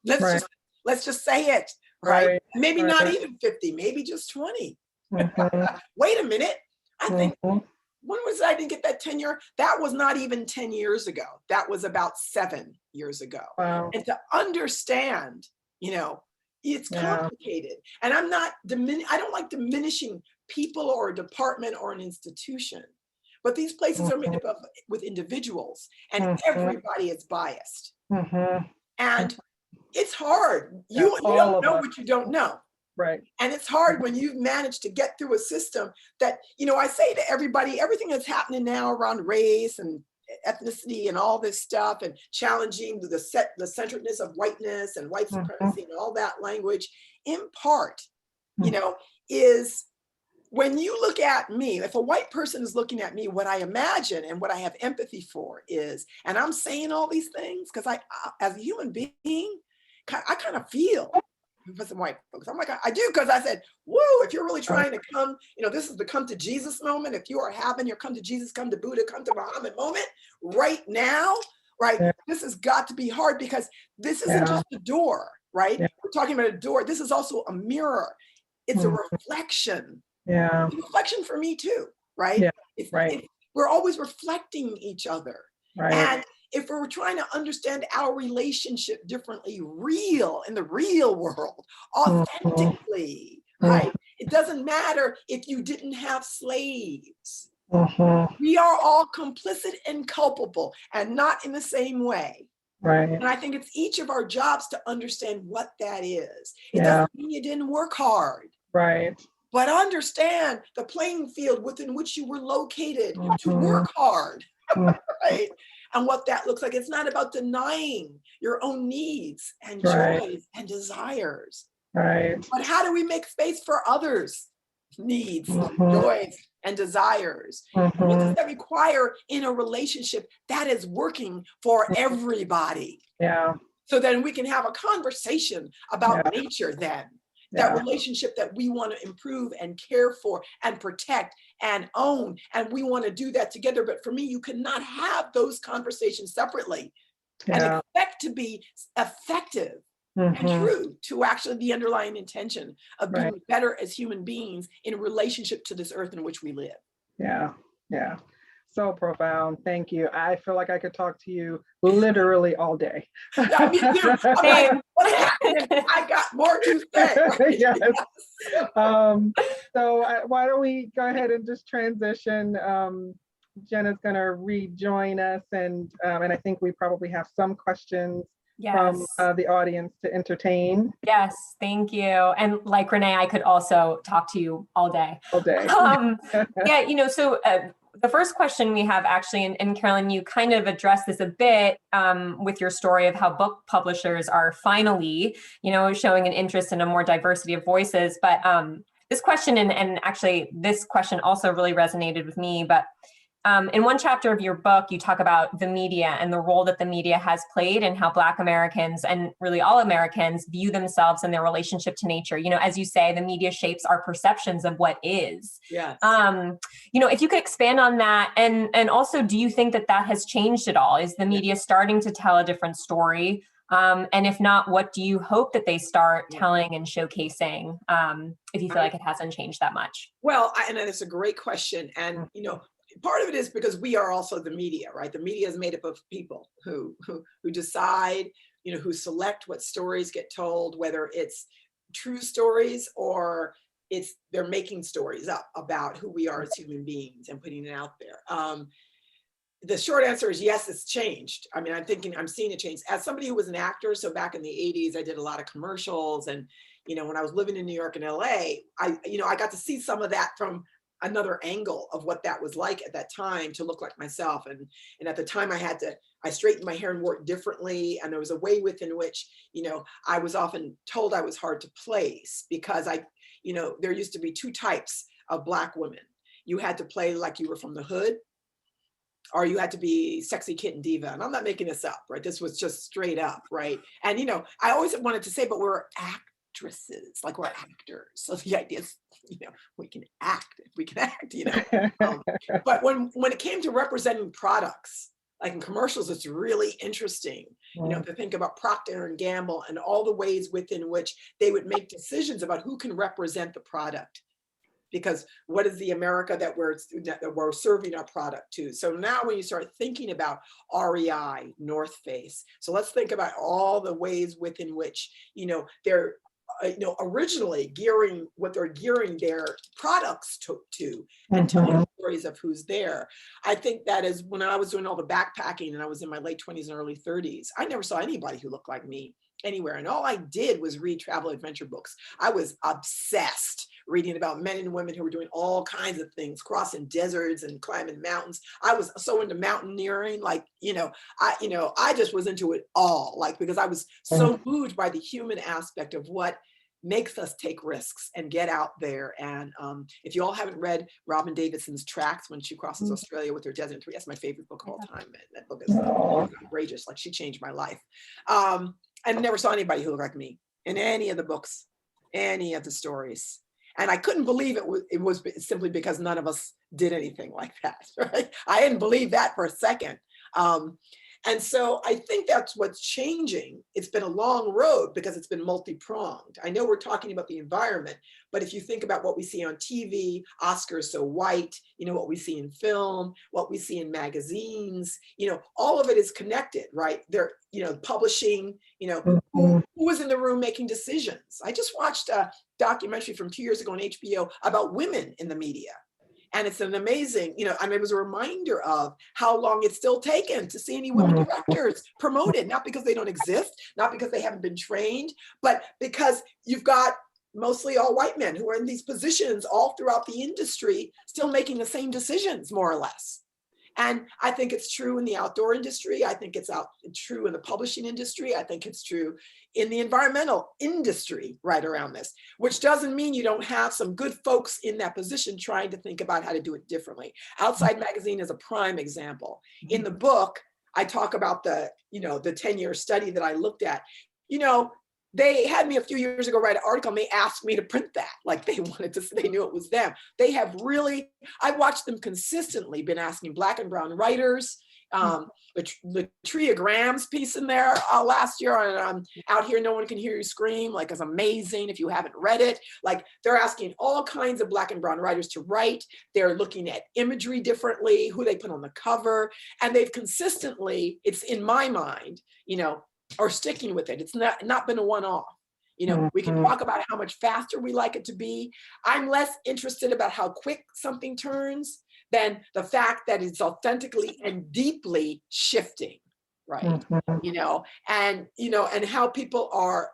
Speaker 2: Let's just say it, right? Maybe not even 50, maybe just 20. Wait a minute. I think, when was it I didn't get that tenure? That was not even 10 years ago. That was about 7 years ago. And to understand, you know, it's complicated. And I don't like diminishing people or a department or an institution, but these places are made up with individuals, and everybody is biased. And it's hard. You don't know what you don't know. And it's hard when you've managed to get through a system that, you know, I say to everybody, everything that's happening now around race and ethnicity and all this stuff, and challenging the centeredness of whiteness and white supremacy and all that language, in part, you know, is when you look at me, if a white person is looking at me, what I imagine and what I have empathy for is, and I'm saying all these things because I, as a human being, I kind of feel for some white folks. I'm like, I do, because I said, whoa, if you're really trying to come, you know, this is the come to Jesus moment. If you are having your come to Jesus, come to Buddha, come to Muhammad moment right now, right? This has got to be hard, because this isn't just a door, right? We're talking about a door. This is also a mirror. It's a reflection. It's a reflection for me too, right? We're always reflecting each other. And if we're trying to understand our relationship differently, in the real world, authentically, right? It doesn't matter if you didn't have slaves. We are all complicit and culpable, and not in the same way. And I think it's each of our jobs to understand what that is. It doesn't mean you didn't work hard. But understand the playing field within which you were located to work hard, right? And what that looks like. It's not about denying your own needs and joys and desires. But how do we make space for others' needs, joys, and desires? What does that require in a relationship that is working for everybody? So then we can have a conversation about nature then. that relationship that we want to improve and care for and protect and own. And we want to do that together. But for me, you cannot have those conversations separately and expect to be effective and true to actually the underlying intention of being better as human beings in relationship to this earth in which we live.
Speaker 3: Yeah. So profound. Thank you. I feel like I could talk to you literally all day.
Speaker 2: Yeah, me too. I'm like, what happened? I got more to say.
Speaker 3: Yes. So why don't we go ahead and just transition. Jenna's going to rejoin us, and I think we probably have some questions from the audience to entertain.
Speaker 1: Yes, thank you. And like Renee, I could also talk to you all day. Yeah, so the first question we have actually, and Carolyn, you kind of addressed this a bit with your story of how book publishers are finally, showing an interest in a more diversity of voices. But this question, and actually this question also really resonated with me, but in one chapter of your book, you talk about the media and the role that the media has played and how Black Americans and really all Americans view themselves and their relationship to nature. As you say, the media shapes our perceptions of what is.
Speaker 2: Yes.
Speaker 1: If you could expand on that, and also, do you think that has changed at all? Is the media starting to tell a different story? And if not, what do you hope that they start telling and showcasing, if you feel like it hasn't changed that much?
Speaker 2: Well, and it's a great question. And, part of it is because we are also the media, right? The media is made up of people who decide, who select what stories get told, whether it's true stories or they're making stories up about who we are as human beings and putting it out there. The short answer is yes, it's changed. I mean, I'm seeing it change. As somebody who was an actor, so back in the 80s, I did a lot of commercials, and when I was living in New York and LA, I got to see some of that from another angle of what that was like at that time to look like myself. And at the time I straightened my hair and wore it differently. And there was a way within which, I was often told I was hard to place because there used to be two types of Black women. You had to play like you were from the hood, or you had to be sexy kitten diva. And I'm not making this up, right? This was just straight up, right? And, I always wanted to say, but we're actresses, like we're actors. So the idea is, we can act if we can act, but when it came to representing products, like in commercials, it's really interesting, to think about Procter and Gamble and all the ways within which they would make decisions about who can represent the product. Because what is the America that we're serving our product to? So now when you start thinking about REI, North Face, so let's think about all the ways within which, they're originally they're gearing their products to and telling stories of who's there. I think that is when I was doing all the backpacking and I was in my late 20s and early 30s, I never saw anybody who looked like me anywhere. And all I did was read travel adventure books. I was obsessed reading about men and women who were doing all kinds of things, crossing deserts and climbing mountains. I was so into mountaineering, I just was into it all, because I was so moved by the human aspect of what makes us take risks and get out there. And if you all haven't read Robin Davidson's Tracks when she crosses Australia with her Desert 3, that's my favorite book of all time. That book is outrageous. She changed my life. I never saw anybody who looked like me in any of the books, any of the stories. And I couldn't believe it was simply because none of us did anything like that, right? I didn't believe that for a second. And so I think that's what's changing. It's been a long road because it's been multi-pronged. I know we're talking about the environment, but if you think about what we see on TV, Oscars so white, what we see in film, what we see in magazines, all of it is connected, right? They're, publishing, who was in the room making decisions. I just watched a documentary from 2 years ago on HBO about women in the media. And it's an amazing, it was a reminder of how long it's still taken to see any women directors promoted, not because they don't exist, not because they haven't been trained, but because you've got mostly all white men who are in these positions all throughout the industry, still making the same decisions, more or less. And I think it's true in the outdoor industry. I think it's true in the publishing industry. I think it's true in the environmental industry right around this, which doesn't mean you don't have some good folks in that position trying to think about how to do it differently. Outside Magazine is a prime example. In the book, I talk about the 10-year study that I looked at. they had me a few years ago write an article and they asked me to print that. Like they wanted to, they knew it was them. They have really, I've watched them consistently been asking Black and brown writers. Latria Graham's piece in there last year on Out Here No One Can Hear You Scream, like, is amazing if you haven't read it. Like, they're asking all kinds of Black and brown writers to write. They're looking at imagery differently, who they put on the cover, and they've consistently, it's in my mind, you know, are sticking with it. It's not been a one-off. You know, we can talk about how much faster we like it to be. I'm less interested about how quick something turns than the fact that it's authentically and deeply shifting, right? You know, and how people are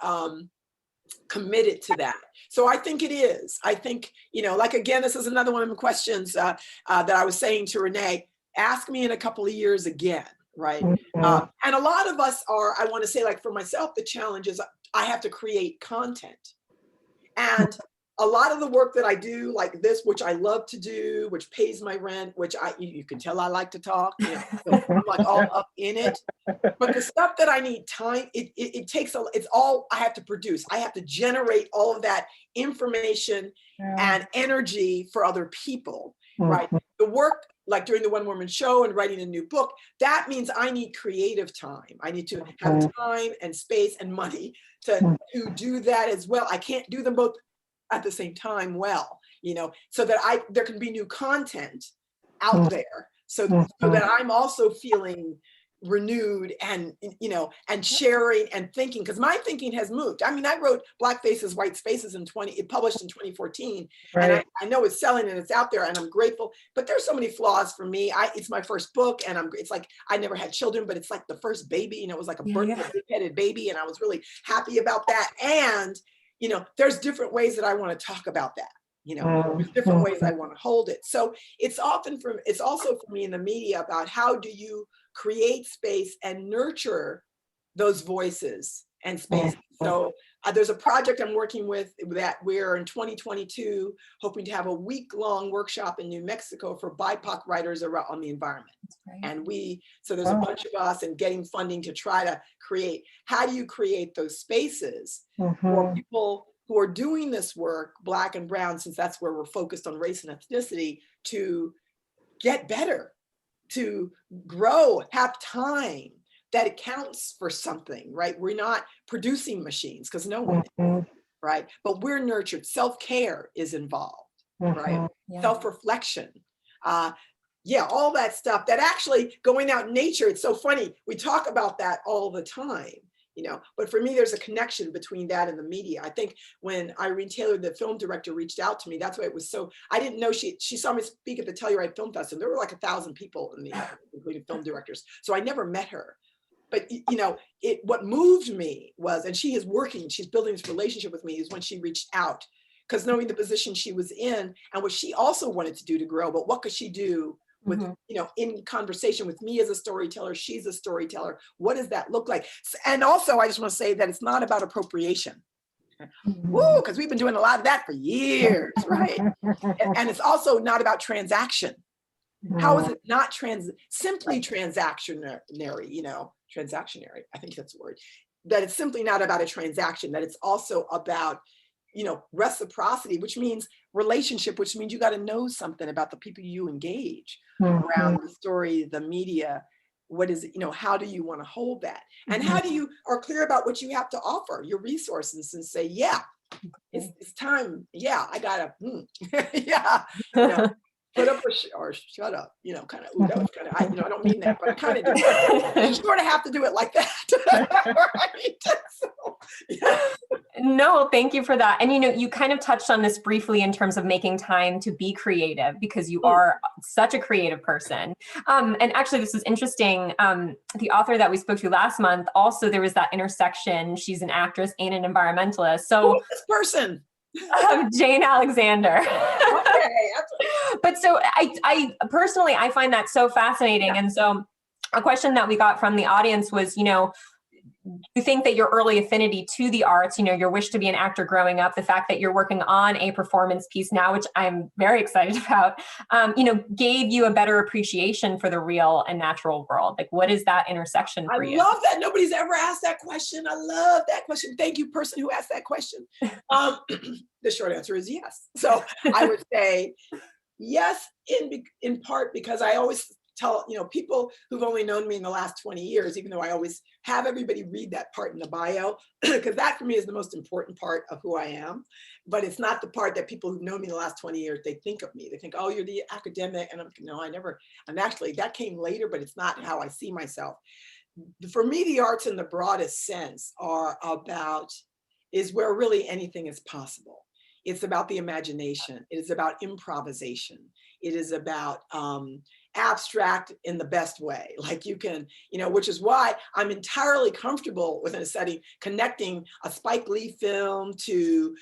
Speaker 2: committed to that. So I think it is. I think, you know, like, again, this is another one of the questions that I was saying to Renee, ask me in a couple of years again. Right. And a lot of us are, I want to say, like, for myself, the challenge is I have to create content. And a lot of the work that I do, like this, which I love to do, which pays my rent, which you can tell I like to talk, you know, so I'm like all up in it. But the stuff that I need time, it takes, it's all I have to produce. I have to generate all of that information and energy for other people, right? The work, like during the One Woman Show and writing a new book, that means I need creative time. I need to have time and space and money to do that as well. I can't do them both at the same time well, you know, so that there can be new content out there, so that I'm also feeling renewed and, you know, and sharing and thinking, because my thinking has moved. I mean, I wrote Black Faces, White Spaces it published in 2014, and I know it's selling and it's out there and I'm grateful, but there's so many flaws for me. It's my first book and it's like, I never had children, but it's like the first baby, you know, it was like a birth-headed baby, and I was really happy about that. And, you know, there's different ways that I want to talk about that. You know, there's different ways I want to hold it. So it's also for me in the media about how do you create space and nurture those voices and space. So there's a project I'm working with that we're in 2022 hoping to have a week-long workshop in New Mexico for BIPOC writers around on the environment. And so there's a bunch of us and getting funding to try to create, how do you create those spaces for people who are doing this work, Black and brown, since that's where we're focused on race and ethnicity, to get better, to grow, have time, that it counts for something, right? We're not producing machines, because no one is, right? But we're nurtured. Self-care is involved, right? Self-reflection. All that stuff, that actually going out in nature, it's so funny. We talk about that all the time, you know, but for me, there's a connection between that and the media. I think when Irene Taylor, the film director, reached out to me, that's why it was so, I didn't know she saw me speak at the Telluride Film Festival. There were like 1,000 people in the, including film directors. So I never met her. But, you know, what moved me was, and she's building this relationship with me, is when she reached out, because knowing the position she was in and what she also wanted to do to grow, but what could she do with, you know, in conversation with me as a storyteller, she's a storyteller. What does that look like? And also, I just want to say that it's not about appropriation. Woo, because we've been doing a lot of that for years, right? And it's also not about transaction. How is it not simply transactionary, you know, transactionary, I think that's the word, that it's simply not about a transaction, that it's also about, you know, reciprocity, which means relationship, which means you got to know something about the people you engage around the story, the media. What is it, you know, how do you want to hold that? And how do you are clear about what you have to offer, your resources, and say, yeah, it's time. Yeah, I gotta, yeah. You know, put up or shut up, you know, kind of, ooh, that was kind of, I don't mean that, but I kind of do it. You sort of have to do it like that. Right? So, yeah.
Speaker 1: No, thank you for that. And, you know, you kind of touched on this briefly in terms of making time to be creative, because you are such a creative person. And actually, this is interesting. The author that we spoke to last month, also, there was that intersection. She's an actress and an environmentalist. So
Speaker 2: who is this person?
Speaker 1: Jane Alexander.
Speaker 2: Okay.
Speaker 1: But so I personally, I find that so fascinating. And so a question that we got from the audience was, you know, you think that your early affinity to the arts, your wish to be an actor growing up, the fact that you're working on a performance piece now, which I'm very excited about, gave you a better appreciation for the real and natural world? Like, what is that intersection for you?
Speaker 2: I love that nobody's ever asked that question. I love that question. Thank you, person who asked that question. The short answer is yes. So I would say yes, in part because I always tell, people who've only known me in the last 20 years, even though I always have everybody read that part in the bio, because that for me is the most important part of who I am. But it's not the part that people who've known me in the last 20 years, they think of me. They think, oh, you're the academic. And I'm like, no, I never. And actually that came later, but it's not how I see myself. For me, the arts in the broadest sense is where really anything is possible. It's about the imagination. It is about improvisation. It is about abstract in the best way. Like you can, which is why I'm entirely comfortable within a setting connecting a Spike Lee film to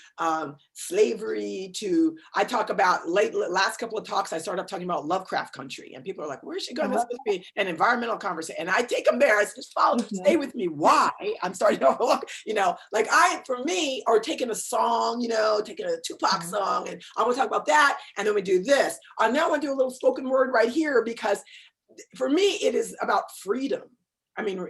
Speaker 2: slavery to, I talk about last couple of talks, I started up talking about Lovecraft country and people are like, where's she going? This must be an environmental conversation. And I take them there. I just follow, stay with me. Why? I'm starting to look, like for me, or taking a song, taking a Tupac song and I want to talk about that. And then we do this. I now want to do a little spoken word right here because for me, it is about freedom. I mean,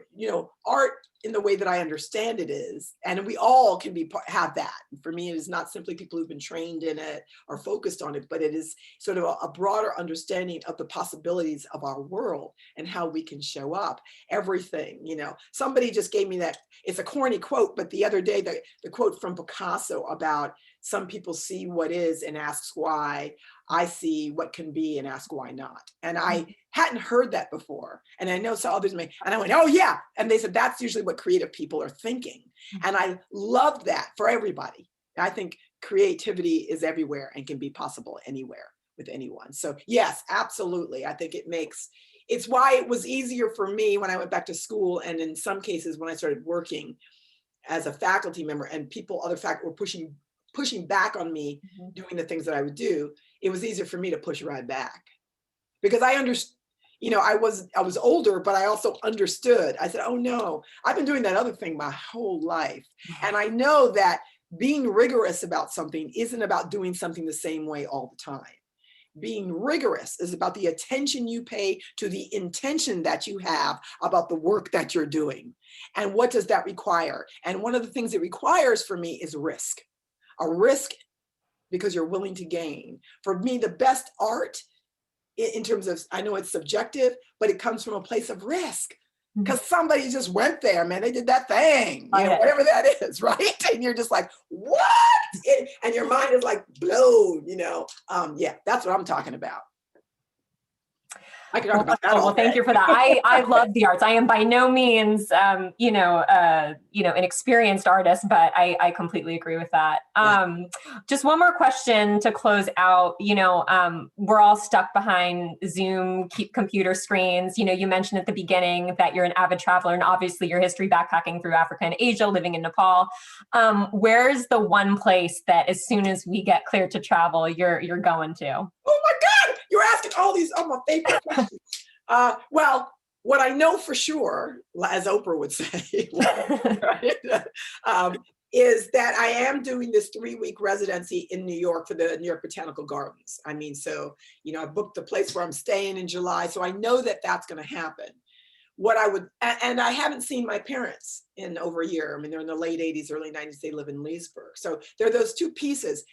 Speaker 2: art in the way that I understand it is, and we all can have that. For me, it is not simply people who've been trained in it or focused on it, but it is sort of a broader understanding of the possibilities of our world and how we can show up. Everything, somebody just gave me that, it's a corny quote, but the other day, the quote from Picasso about some people see what is and asks why. I see what can be and ask why not. And I hadn't heard that before. And I know some others may, and I went, oh yeah. And they said, that's usually what creative people are thinking. And I love that for everybody. I think creativity is everywhere and can be possible anywhere with anyone. So yes, absolutely. I think it's why it was easier for me when I went back to school. And in some cases, when I started working as a faculty member and other faculty were pushing back on me doing the things that I would do, it was easier for me to push right back because I understood, I was older, but I also understood. I said, oh no, I've been doing that other thing my whole life. And I know that being rigorous about something isn't about doing something the same way all the time. Being rigorous is about the attention you pay to the intention that you have about the work that you're doing. And what does that require? And one of the things it requires for me is risk. A risk because you're willing to gain. For me, the best art in terms of, I know it's subjective, but it comes from a place of risk because somebody just went there, man. They did that thing, whatever that is, right? And you're just like, what? And your mind is like blown, yeah, that's what I'm talking about. I can talk about that.
Speaker 1: Well, thank you for that. I love the arts. I am by no means, an experienced artist, but I completely agree with that. Just one more question to close out. We're all stuck behind Zoom, computer screens. You mentioned at the beginning that you're an avid traveler, and obviously your history backpacking through Africa and Asia, living in Nepal. Where's the one place that, as soon as we get cleared to travel, you're going to?
Speaker 2: Oh my God, you're asking all these, my favorite questions. Well, what I know for sure, as Oprah would say, right, is that I am doing this 3-week residency in New York for the New York Botanical Gardens. I mean, so, I booked the place where I'm staying in July, so I know that that's going to happen. And I haven't seen my parents in over a year. I mean, they're in the late 80s, early 90s, they live in Leesburg. So there are those two pieces.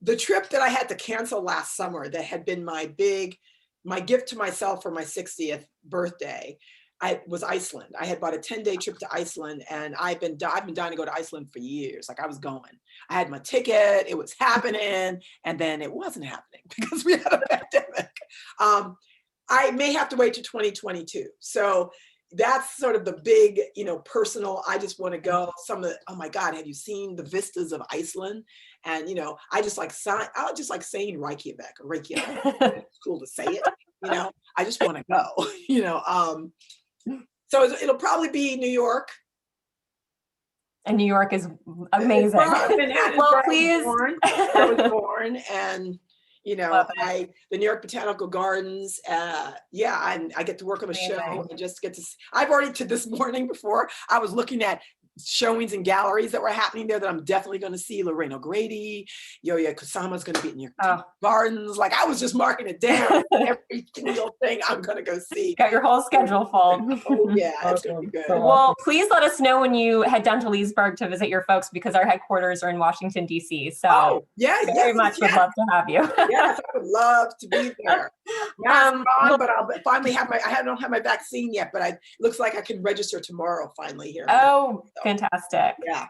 Speaker 2: The trip that I had to cancel last summer that had been my gift to myself for my 60th birthday, was Iceland. I had bought a 10-day trip to Iceland, and I've been dying to go to Iceland for years. Like I was going. I had my ticket, it was happening, and then it wasn't happening because we had a pandemic. I may have to wait to 2022. So that's sort of the big, personal, I just want to go. Oh my God, have you seen the vistas of Iceland? And, I just like saying Reykjavik or Reykjavik. It's cool to say it, I just want to go, So it'll probably be New York.
Speaker 1: And New York is amazing.
Speaker 2: Well, please. I was born, and You know,
Speaker 1: Love it.
Speaker 2: the New York Botanical Gardens. Yeah, and I get to work on a show
Speaker 1: Amazing.
Speaker 2: and just get to. I've already to this morning before I was looking at showings and galleries that were happening there that I'm definitely going to see. Lorraine O'Grady, Yo-Yo Kusama's going to be in New York Botanical Gardens. Like I was just marking it down. Every single thing I'm going to go see.
Speaker 1: Got your whole schedule full.
Speaker 2: Oh yeah, it's going to be good.
Speaker 3: So
Speaker 1: Well, please let us know when you head down to Leesburg to visit your folks, because our headquarters are in Washington, D.C. So very much would love to have you.
Speaker 2: Yes, I would love to be there. Yeah, but I'll finally have I don't have my vaccine yet, but it looks like I can register tomorrow finally here.
Speaker 1: Oh, fantastic.
Speaker 2: Yeah.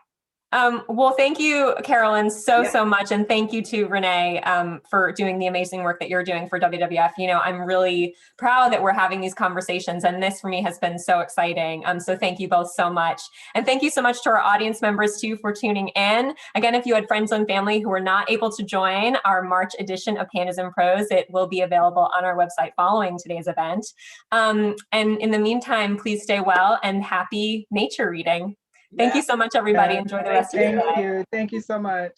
Speaker 1: Well, thank you, Carolyn, so much. And thank you to Renee for doing the amazing work that you're doing for WWF. You know, I'm really proud that we're having these conversations, and this for me has been so exciting. So thank you both so much. And thank you so much to our audience members too for tuning in. Again, if you had friends and family who were not able to join our March edition of Pandas in Prose, it will be available on our website following today's event. And in the meantime, please stay well and happy nature reading. Thank you so much, everybody. Enjoy the rest of your day.
Speaker 3: Thank you. Thank you so much.